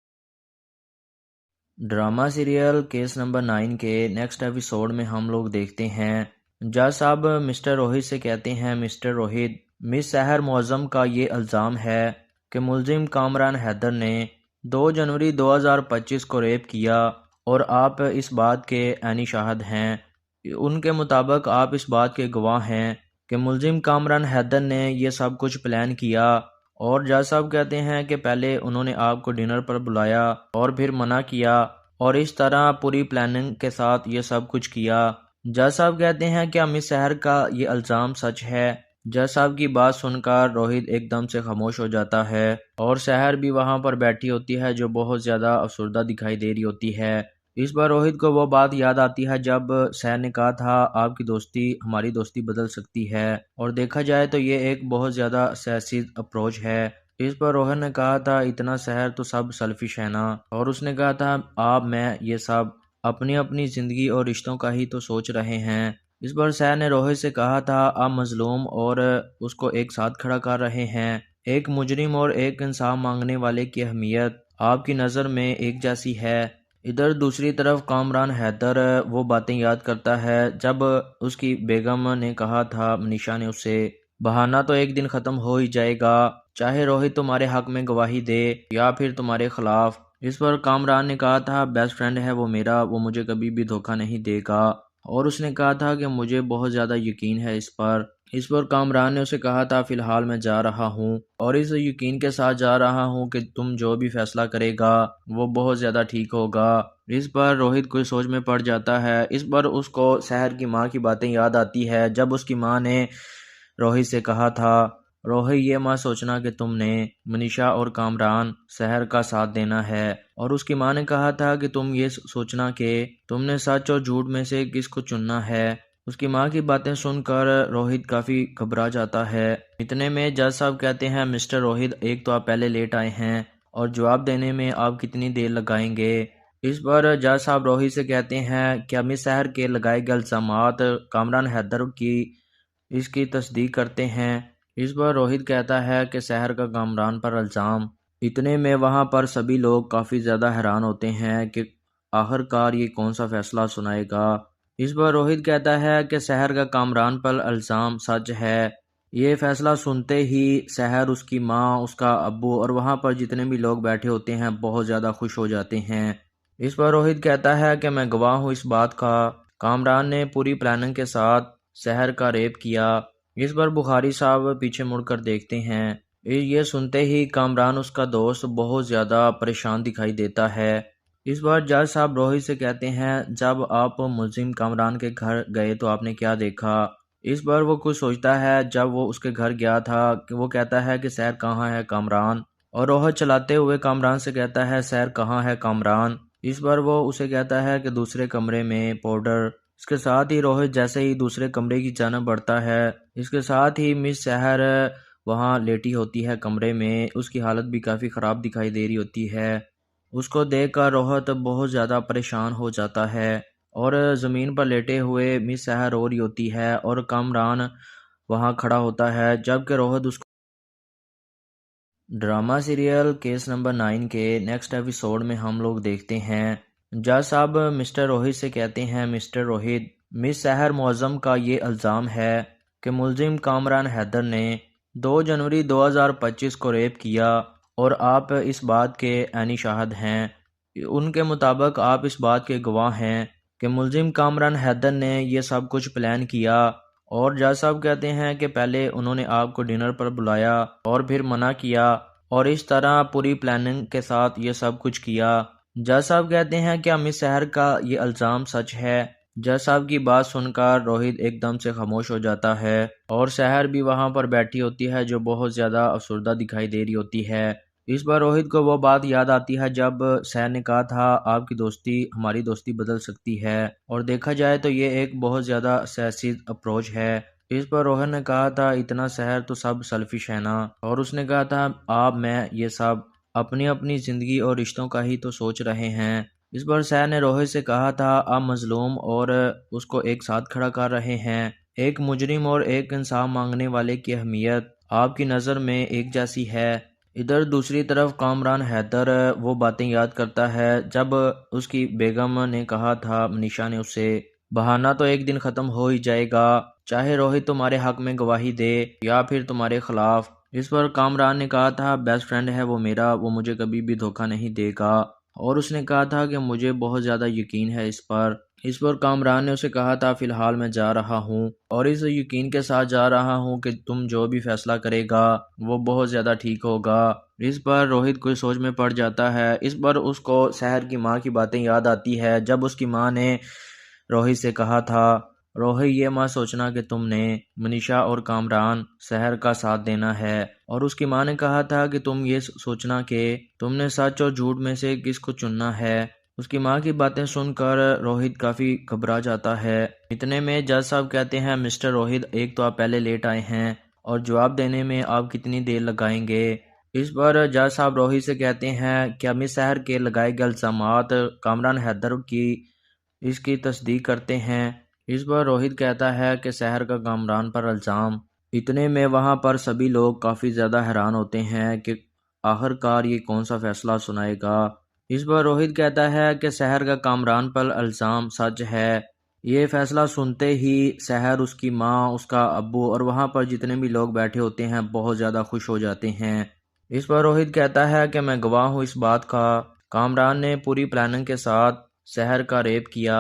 ڈرامہ سیریل کیس نمبر 9 کے نیکسٹ ایپیسوڈ میں ہم لوگ دیکھتے ہیں جج صاحب مسٹر روہت سے کہتے ہیں مسٹر روہت، مس سحر معظم کا یہ الزام ہے کہ ملزم کامران حیدر نے 2 جنوری 2025 کو ریپ کیا اور آپ اس بات کے عینی شاہد ہیں۔ ان کے مطابق آپ اس بات کے گواہ ہیں کہ ملزم کامران حیدر نے یہ سب کچھ پلان کیا، اور جج صاحب کہتے ہیں کہ پہلے انہوں نے آپ کو ڈنر پر بلایا اور پھر منع کیا اور اس طرح پوری پلاننگ کے ساتھ یہ سب کچھ کیا۔ جج صاحب کہتے ہیں کیا مس سحر کا یہ الزام سچ ہے؟ جج صاحب کی بات سن کر روہت ایک دم سے خاموش ہو جاتا ہے اور سحر بھی وہاں پر بیٹھی ہوتی ہے جو بہت زیادہ افسردہ دکھائی دے رہی ہوتی ہے۔ اس بار روہت کو وہ بات یاد آتی ہے جب سحر نے کہا تھا آپ کی دوستی ہماری دوستی بدل سکتی ہے، اور دیکھا جائے تو یہ ایک بہت زیادہ سیاسی اپروچ ہے۔ اس پر روہت نے کہا تھا اتنا سحر تو سب سیلفش ہے نا، اور اس نے کہا تھا آپ میں یہ سب اپنی اپنی زندگی اور رشتوں کا ہی تو سوچ رہے ہیں۔ اس پر سحر نے روہت سے کہا تھا آپ مظلوم اور اس کو ایک ساتھ کھڑا کر رہے ہیں، ایک مجرم اور ایک انصاف مانگنے والے کی اہمیت آپ کی نظر میں ایک جیسی ہے۔ ادھر دوسری طرف کامران حیدر وہ باتیں یاد کرتا ہے جب اس کی بیگم نے کہا تھا منیشا نے اسے بہانہ تو ایک دن ختم ہو ہی جائے گا، چاہے روہت تمہارے حق میں گواہی دے یا پھر تمہارے خلاف۔ اس پر کامران نے کہا تھا بیسٹ فرینڈ ہے وہ میرا، وہ مجھے کبھی بھی دھوکہ نہیں دے گا، اور اس نے کہا تھا کہ مجھے بہت زیادہ یقین ہے اس پر۔ اس پر کامران نے اسے کہا تھا فی الحال میں جا رہا ہوں اور اس یقین کے ساتھ جا رہا ہوں کہ تم جو بھی فیصلہ کرے گا وہ بہت زیادہ ٹھیک ہوگا۔ اس پر روہت کوئی سوچ میں پڑ جاتا ہے۔ اس پر اس کو سحر کی ماں کی باتیں یاد آتی ہے جب اس کی ماں نے روہت سے کہا تھا روہت یہ ماں سوچنا کہ تم نے منیشا اور کامران سحر کا ساتھ دینا ہے، اور اس کی ماں نے کہا تھا کہ تم یہ سوچنا کہ تم نے سچ اور جھوٹ میں سے کس کو چننا ہے۔ اس کی ماں کی باتیں سن کر روہت کافی گھبرا جاتا ہے۔ اتنے میں جج صاحب کہتے ہیں مسٹر روہت ایک تو آپ پہلے لیٹ آئے ہیں اور جواب دینے میں آپ کتنی دیر لگائیں گے۔ اس پر جج صاحب روہت سے کہتے ہیں کیا مس سحر کے لگائے گئے الزامات کامران حیدر اس کی تصدیق کرتے ہیں۔ اس پر روہت کہتا ہے کہ سحر کا کامران پر الزام۔ اتنے میں وہاں پر سبھی لوگ کافی زیادہ حیران ہوتے ہیں کہ آخر کار یہ کون سا فیصلہ سنائے گا۔ اس پر روہت کہتا ہے کہ سحر کا کامران پر الزام سچ ہے۔ یہ فیصلہ سنتے ہی سحر، اس کی ماں، اس کا ابو اور وہاں پر جتنے بھی لوگ بیٹھے ہوتے ہیں بہت زیادہ خوش ہو جاتے ہیں۔ اس پر روہت کہتا ہے کہ میں گواہ ہوں اس بات کا، کامران نے پوری پلاننگ کے ساتھ سحر کا ریپ کیا۔ اس پر بخاری صاحب پیچھے مڑ کر دیکھتے ہیں۔ یہ سنتے ہی کامران، اس کا دوست، بہت زیادہ پریشان دکھائی دیتا ہے۔ اس بار جج صاحب روہت سے کہتے ہیں جب آپ ملزم کامران کے گھر گئے تو آپ نے کیا دیکھا۔ اس بار وہ کچھ سوچتا ہے جب وہ اس کے گھر گیا تھا کہ وہ کہتا ہے کہ سحر کہاں ہے کامران، اور روہت چلاتے ہوئے کامران سے کہتا ہے سحر کہاں ہے کامران۔ اس بار وہ اسے کہتا ہے کہ دوسرے کمرے میں پاؤڈر۔ اس کے ساتھ ہی روہت جیسے ہی دوسرے کمرے کی جانب بڑھتا ہے، اس کے ساتھ ہی مس سحر وہاں لیٹی ہوتی ہے کمرے میں، اس کی حالت بھی کافی خراب دکھائی دے رہی ہوتی ہے۔ اس کو دیکھ کر روہت بہت زیادہ پریشان ہو جاتا ہے اور زمین پر لیٹے ہوئے مس سحر رو رہی ہوتی ہے اور کامران وہاں کھڑا ہوتا ہے جبکہ روہت اس کو ڈرامہ سیریل کیس نمبر 9 کے نیکسٹ ایپیسوڈ میں ہم لوگ دیکھتے ہیں جج صاحب مسٹر روہت سے کہتے ہیں مسٹر روہت، مس سحر معظم کا یہ الزام ہے کہ ملزم کامران حیدر نے 2 جنوری 2025 کو ریپ کیا اور آپ اس بات کے عینی شاہد ہیں۔ ان کے مطابق آپ اس بات کے گواہ ہیں کہ ملزم کامران حیدر نے یہ سب کچھ پلان کیا، اور جج صاحب کہتے ہیں کہ پہلے انہوں نے آپ کو ڈنر پر بلایا اور پھر منع کیا اور اس طرح پوری پلاننگ کے ساتھ یہ سب کچھ کیا۔ جج صاحب کہتے ہیں کیا مس سحر کا یہ الزام سچ ہے۔ جج صاحب کی بات سن کر روہت ایک دم سے خاموش ہو جاتا ہے اور سحر بھی وہاں پر بیٹھی ہوتی ہے جو بہت زیادہ افسردہ دکھائی دے رہی ہوتی ہے۔ اس بار روہت کو وہ بات یاد آتی ہے جب سحر نے کہا تھا آپ کی دوستی ہماری دوستی بدل سکتی ہے، اور دیکھا جائے تو یہ ایک بہت زیادہ سیاسی اپروچ ہے۔ اس پر روہت نے کہا تھا اتنا سحر تو سب سیلفش ہے نا، اور اس نے کہا تھا آپ میں یہ سب اپنی اپنی زندگی اور رشتوں کا ہی تو سوچ رہے ہیں۔ اس پر سحر نے روہت سے کہا تھا آپ مظلوم اور اس کو ایک ساتھ کھڑا کر رہے ہیں، ایک مجرم اور ایک انصاف مانگنے والے کی اہمیت آپ کی نظر میں ایک جیسی ہے۔ ادھر دوسری طرف کامران حیدر وہ باتیں یاد کرتا ہے جب اس کی بیگم نے کہا تھا منیشا نے اسے بہانہ تو ایک دن ختم ہو ہی جائے گا، چاہے روہت تمہارے حق میں گواہی دے یا پھر تمہارے خلاف۔ اس پر کامران نے کہا تھا بیسٹ فرینڈ ہے وہ میرا، وہ مجھے کبھی بھی دھوکہ نہیں دے گا، اور اس نے کہا تھا کہ مجھے بہت زیادہ یقین ہے اس پر۔ اس پر کامران نے اسے کہا تھا فی الحال میں جا رہا ہوں اور اس یقین کے ساتھ جا رہا ہوں کہ تم جو بھی فیصلہ کرے گا وہ بہت زیادہ ٹھیک ہوگا۔ اس پر روہت کوئی سوچ میں پڑ جاتا ہے۔ اس پر اس کو سحر کی ماں کی باتیں یاد آتی ہے جب اس کی ماں نے روہت سے کہا تھا روحت یہ مت سوچنا کہ تم نے منیشا اور کامران سحر کا ساتھ دینا ہے، اور اس کی ماں نے کہا تھا کہ تم یہ سوچنا کہ تم نے سچ اور جھوٹ میں سے کس کو چننا ہے۔ اس کی ماں کی باتیں سن کر روہت کافی گھبرا جاتا ہے۔ اتنے میں جج صاحب کہتے ہیں مسٹر روہت، ایک تو آپ پہلے لیٹ آئے ہیں اور جواب دینے میں آپ کتنی دیر لگائیں گے؟ اس پر جج صاحب روہت سے کہتے ہیں کیا مس سحر کے لگائے گئے الزامات کامران حیدر اس کی تصدیق کرتے ہیں؟ اس پر روہت کہتا ہے کہ سحر کا کامران پر الزام۔ اتنے میں وہاں پر سبھی لوگ کافی زیادہ حیران ہوتے ہیں کہ آخر کار یہ کون سا فیصلہ سنائے گا۔ اس پر روہت کہتا ہے کہ سحر کا کامران پر الزام سچ ہے۔ یہ فیصلہ سنتے ہی سحر، اس کی ماں، اس کا ابو اور وہاں پر جتنے بھی لوگ بیٹھے ہوتے ہیں بہت زیادہ خوش ہو جاتے ہیں۔ اس پر روہت کہتا ہے کہ میں گواہ ہوں اس بات کا، کامران نے پوری پلاننگ کے ساتھ سحر کا ریپ کیا۔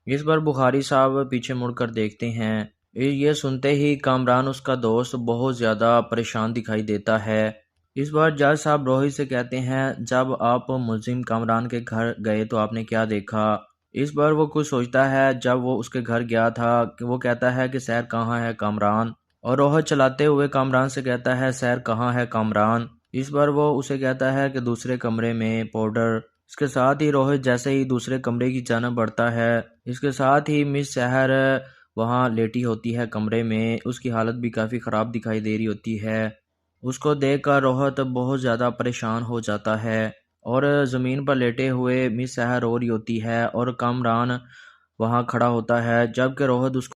اس پر بخاری صاحب پیچھے مڑ کر دیکھتے ہیں۔ یہ سنتے ہی کامران، اس کا دوست، بہت زیادہ پریشان دکھائی دیتا ہے۔ اس بار جج صاحب روہت سے کہتے ہیں جب آپ ملزم کامران کے گھر گئے تو آپ نے کیا دیکھا؟ اس پر وہ کچھ سوچتا ہے۔ جب وہ اس کے گھر گیا تھا کہ وہ کہتا ہے کہ سحر کہاں ہے کامران، اور روہت چلاتے ہوئے کامران سے کہتا ہے سحر کہاں ہے کامران؟ اس پر وہ اسے کہتا ہے کہ دوسرے کمرے میں پاؤڈر۔ اس کے ساتھ ہی روہت جیسے ہی دوسرے کمرے کی جانب بڑھتا ہے، اس کے ساتھ ہی مس سحر وہاں لیٹی ہوتی ہے کمرے میں۔ اس کی حالت بھی کافی خراب دکھائی دے رہی ہوتی ہے۔ اس کو دیکھ کر روہت بہت زیادہ پریشان ہو جاتا ہے اور زمین پر لیٹے ہوئے مس سحر رو رہی ہوتی ہے اور کامران وہاں کھڑا ہوتا ہے، جبکہ روہت اس